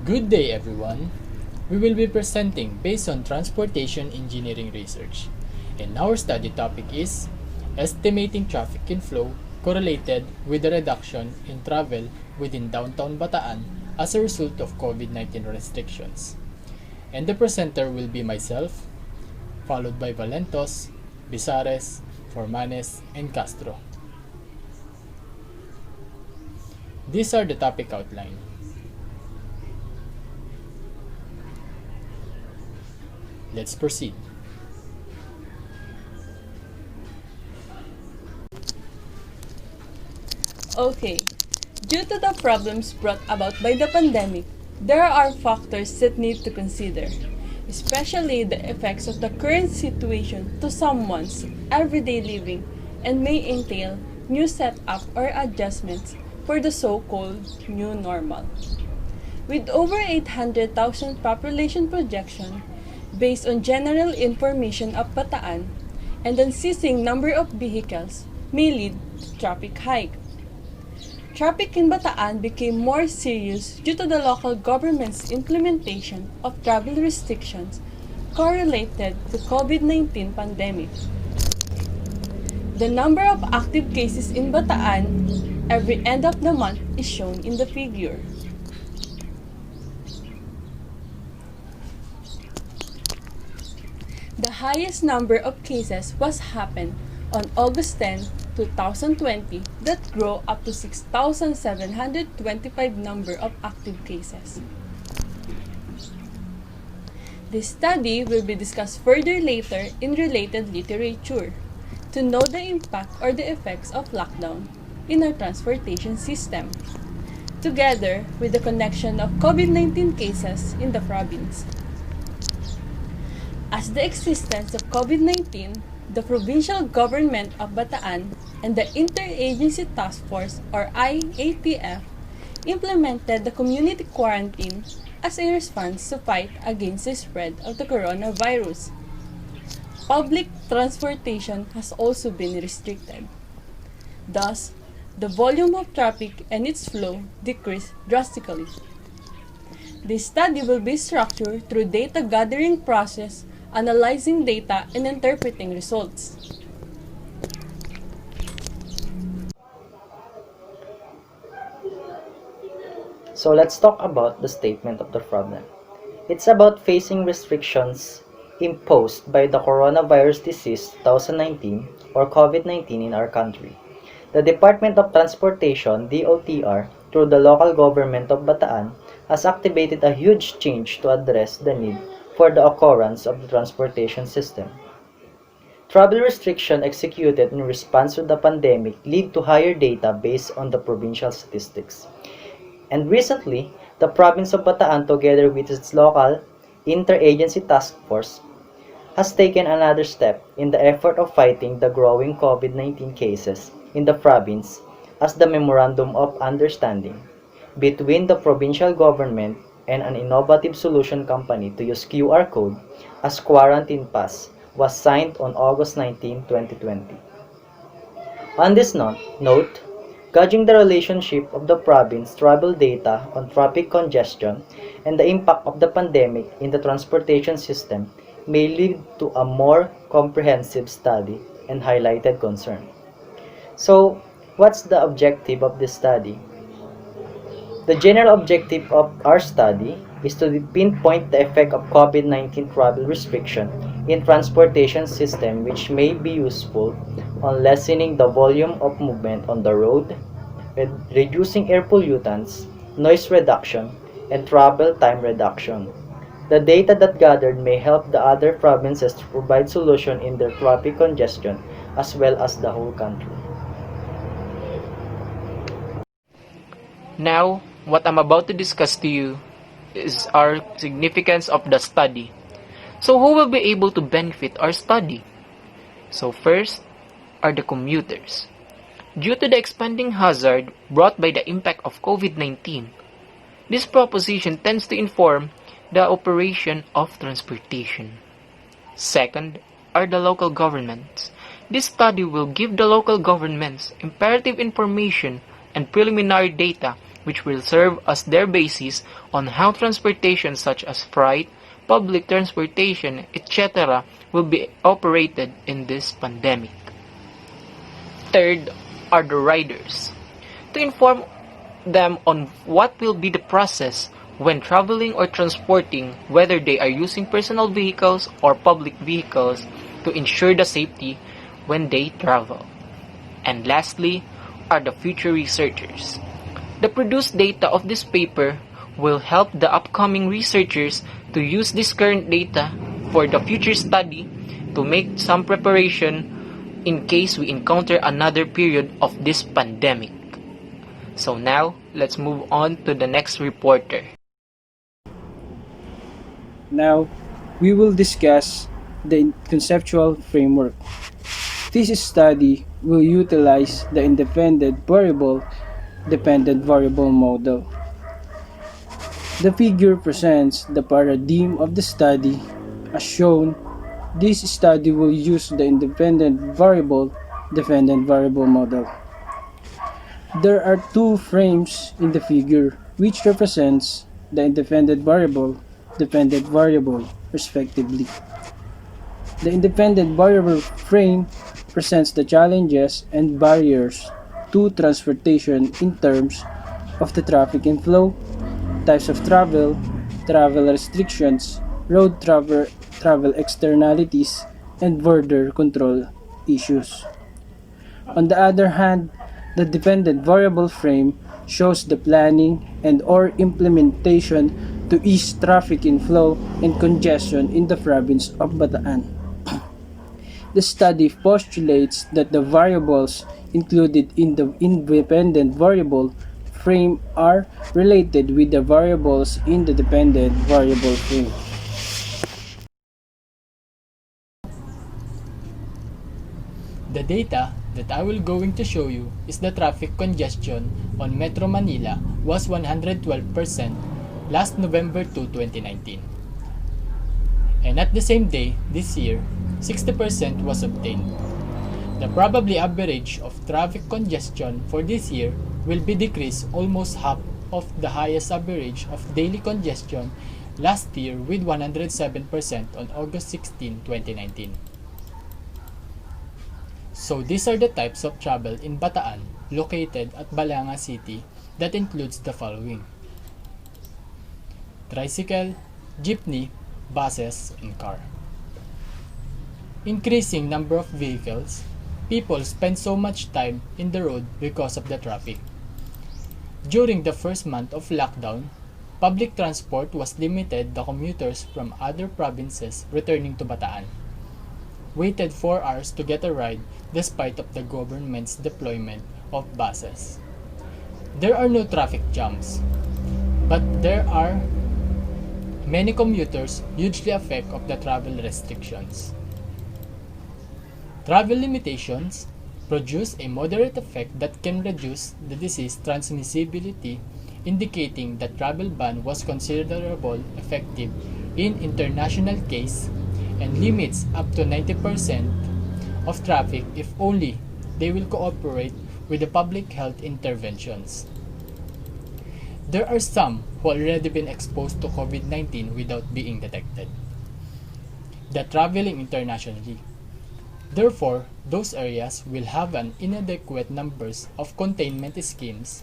Good day everyone! We will be presenting based on transportation engineering research. And our study topic is estimating traffic inflow correlated with the reduction in travel within downtown Bataan as a result of COVID-19 restrictions. And the presenter will be myself, followed by Valentos, Bizares, Formanes, and Castro. These are the topic outline. Let's proceed. Okay, due to the problems brought about by the pandemic, there are factors that need to consider, especially the effects of the current situation to someone's everyday living and may entail new setup or adjustments for the so-called new normal. With over 800,000 population projection, based on general information of Bataan, and unceasing number of vehicles may lead to traffic hike. Traffic in Bataan became more serious due to the local government's implementation of travel restrictions correlated to COVID-19 pandemic. The number of active cases in Bataan every end of the month is shown in the figure. The highest number of cases was happened on August 10, 2020 that grew up to 6,725 number of active cases. This study will be discussed further later in related literature to know the impact or the effects of lockdown in our transportation system, together with the connection of COVID-19 cases in the province. As the existence of COVID-19, the provincial government of Bataan and the Interagency Task Force or IATF implemented the community quarantine as a response to fight against the spread of the coronavirus. Public transportation has also been restricted. Thus, the volume of traffic and its flow decreased drastically. This study will be structured through data gathering process, analyzing data, and interpreting results. So let's talk about the statement of the problem. It's about facing restrictions imposed by the coronavirus disease 2019 or COVID-19 in our country. The Department of Transportation, DOTR, through the local government of Bataan, has activated a huge change to address the need for the occurrence of the transportation system. Travel restriction executed in response to the pandemic lead to higher data based on the provincial statistics. And recently, the province of Bataan together with its local interagency task force has taken another step in the effort of fighting the growing COVID-19 cases in the province as the Memorandum of Understanding between the provincial government and an innovative solution company to use QR code as quarantine pass was signed on August 19, 2020. On this note, gauging the relationship of the province travel data on traffic congestion and the impact of the pandemic in the transportation system may lead to a more comprehensive study and highlighted concern. So, what's the objective of this study? The general objective of our study is to pinpoint the effect of COVID-19 travel restriction in transportation system which may be useful on lessening the volume of movement on the road, reducing air pollutants, noise reduction, and travel time reduction. The data that gathered may help the other provinces to provide solution in their traffic congestion as well as the whole country. Now, what I'm about to discuss to you is our significance of the study. So who will be able to benefit our study? So first are the commuters. Due to the expanding hazard brought by the impact of COVID-19, this proposition tends to inform the operation of transportation. Second are the local governments. This study will give the local governments imperative information and preliminary data which will serve as their basis on how transportation such as freight, public transportation, etc. will be operated in this pandemic. Third are the riders. To inform them on what will be the process when traveling or transporting, whether they are using personal vehicles or public vehicles, to ensure the safety when they travel. And lastly are the future researchers. The produced data of this paper will help the upcoming researchers to use this current data for the future study to make some preparation in case we encounter another period of this pandemic. So now, let's move on to the next reporter. Now, we will discuss the conceptual framework. This study will utilize the independent variable dependent variable model. The figure presents the paradigm of the study. As shown, this study will use the independent variable dependent variable model. There are two frames in the figure which represents the independent variable, dependent variable, respectively. The independent variable frame presents the challenges and barriers to transportation in terms of the traffic inflow, types of travel, travel restrictions, road travel externalities, and border control issues. On the other hand, the dependent variable frame shows the planning and/or implementation to ease traffic inflow and congestion in the province of Bataan. The study postulates that the variables included in the independent variable frame are related with the variables in the dependent variable frame. The data that I will going to show you is the traffic congestion on Metro Manila was 112% last November 2, 2019. And at the same day this year, 60% was obtained. The probably average of traffic congestion for this year will be decreased almost half of the highest average of daily congestion last year with 107% on August 16, 2019. So these are the types of travel in Bataan located at Balanga City that includes the following: tricycle, jeepney, buses, and car. Increasing number of vehicles, people spend so much time in the road because of the traffic. During the first month of lockdown, public transport was limited. The commuters from other provinces returning to Bataan waited 4 hours to get a ride despite of the government's deployment of buses. There are no traffic jams, but there are many commuters hugely affected of the travel restrictions. Travel limitations produce a moderate effect that can reduce the disease transmissibility, indicating that travel ban was considerable effective in international case and limits up to 90% of traffic if only they will cooperate with the public health interventions. There are some who already been exposed to COVID-19 without being detected, that traveling internationally. Therefore, those areas will have an inadequate numbers of containment schemes,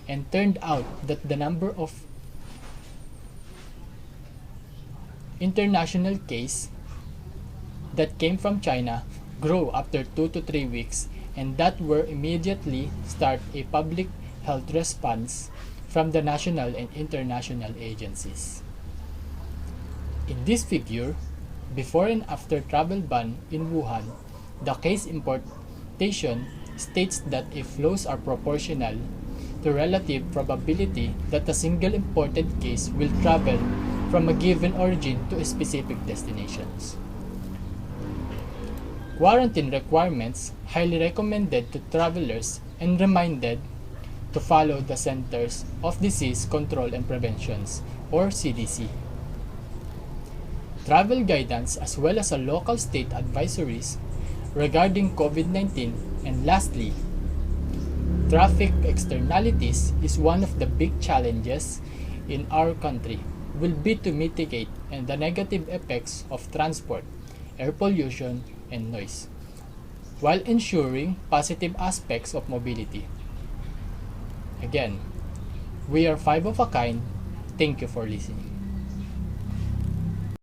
and turned out that the number of international case that came from China grow after 2 to 3 weeks, and that were immediately start a public health response from the national and international agencies. In this figure, before and after travel ban in Wuhan, the case importation states that if flows are proportional to relative probability that a single imported case will travel from a given origin to a specific destinations. Quarantine requirements highly recommended to travelers and reminded to follow the Centers of Disease Control and Preventions or CDC. Travel guidance as well as a local state advisories regarding COVID-19, and lastly, traffic externalities is one of the big challenges in our country will be to mitigate and the negative effects of transport, air pollution, and noise, while ensuring positive aspects of mobility. Again, we are five of a kind. Thank you for listening.